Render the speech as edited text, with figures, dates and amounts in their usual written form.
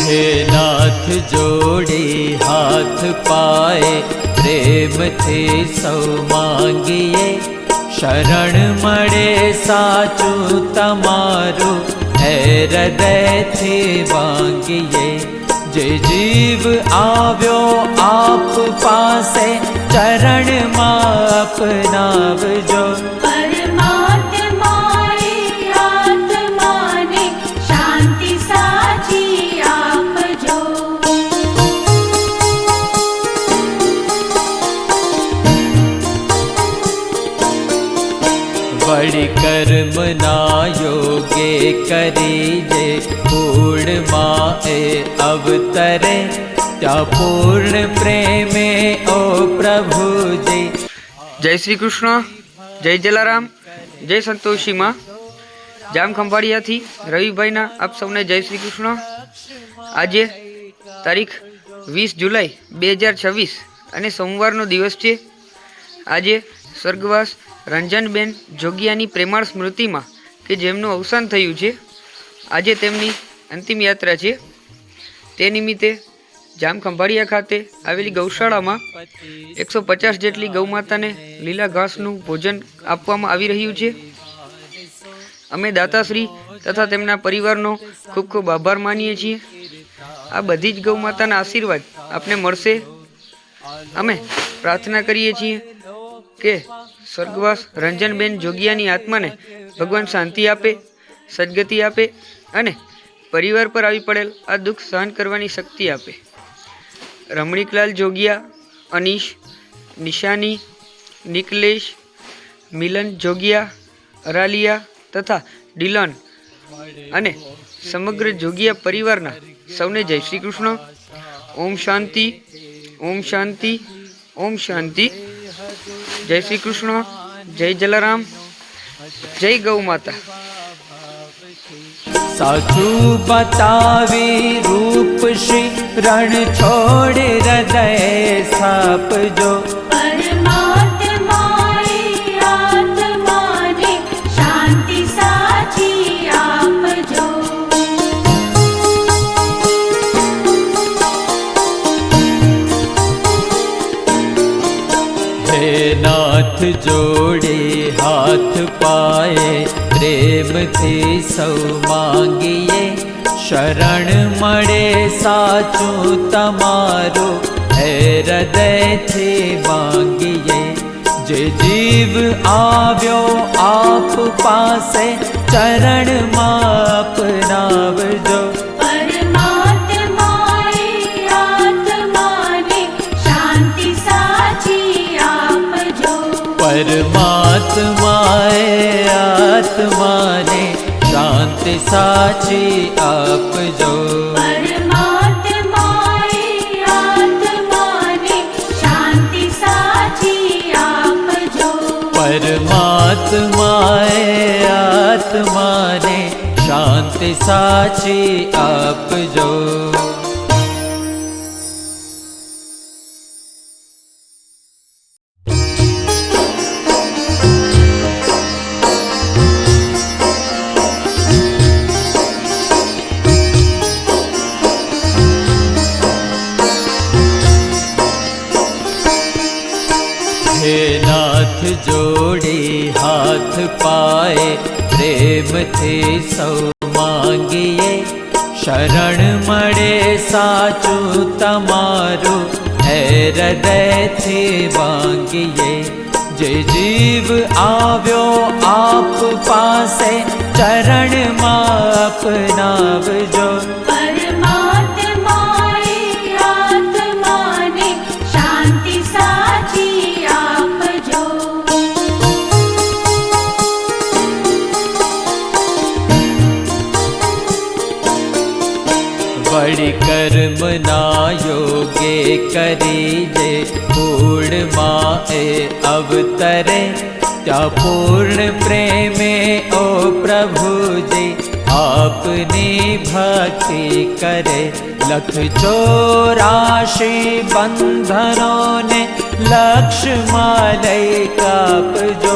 हे नाथ जोड़े हाथ पाए, प्रेम थे सौ मांगिए। शरण मळे साचू तमारू, है हृदय थे वांगिए। जे जीव आव्यो आप पासे, चरण मां अपनावजो। बड़ी कर्म ना योगे करी जे, पूर्ण माए अवतरे त्या पूर्ण प्रेमे ओ प्रभु जी। जय श्री कृष्ण, जय जलाराम, जय संतोषी माँ। जाम खंभाड़िया थी रवि भाई ना आप सबने जय श्री कृष्ण। आज तारीख 20 जुलाई 2026 અને સોમવારનો દિવસ છે। આજે સ્વર્ગવાસ રંજનબેન જોગિયાની પ્રેમાળ સ્મૃતિમાં કે જેમનું અવસાન થયું છે, આજે તેમની અંતિમ યાત્રા છે। તે નિમિત્તે જામ ખંભાળિયા ખાતે આવેલી ગૌશાળામાં 150 જેટલી ગૌમાતાને લીલા ઘાસનું ભોજન આપવામાં આવી રહ્યું છે। અમે દાતાશ્રી તથા તેમના પરિવારનો ખૂબ ખૂબ આભાર માનીએ છીએ। આ બધી જ ગૌમાતાના આશીર્વાદ આપને મળશે। અમે પ્રાર્થના કરીએ છીએ કે સ્વર્ગવાસ રંજનબેન જોગિયાની આત્માને ભગવાન શાંતિ આપે, સદગતિ આપે અને પરિવાર પર આવી પડેલ આ દુઃખ સહન કરવાની શક્તિ આપે। રમણીકલાલ જોગિયા, અનીશ, નિશાની, નિકલેશ, મિલન જોગિયા, અરાલિયા તથા ડિલન અને સમગ્ર જોગિયા પરિવારના સૌને જય શ્રી કૃષ્ણ। ઓમ શાંતિ, ओम शांति, ओम शांति। जय श्री कृष्ण, जय जलाराम, जय गौ माता। साचू बतावी रूप श्री, रण छोड़ हृदय साप जो। नाथ जोड़े हाथ पाए, प्रेम थी सौ मांगिए। शरण मळे साचू तमारू, है हृदय थी मांगिए। जे जीव आव्यो आप पासे, चरण मां अपनावजो। परमात्माए आत्मा ने शांति साची आपजो। परमात्माए आत्मा ने शांति साची आपजो। परमात्माए आत्मा ने शांति साची आपजो। हे नाथ जोड़े हाथ पाए, प्रेम थे सौ मांगिए। शरण मळे साचू तमारू, है हृदय थे वांगिए। जे जीव आव्यो आप पासे, चरण मां अपनावजो। बड़ी कर्म ना योगे करी जे, पूर्ण माए अवतरे त्या पूर्ण प्रेमे ओ प्रभु जी। आपनी भक्ति करे, लख 84 बंधनों ने लक्ष्य मालय कापजो।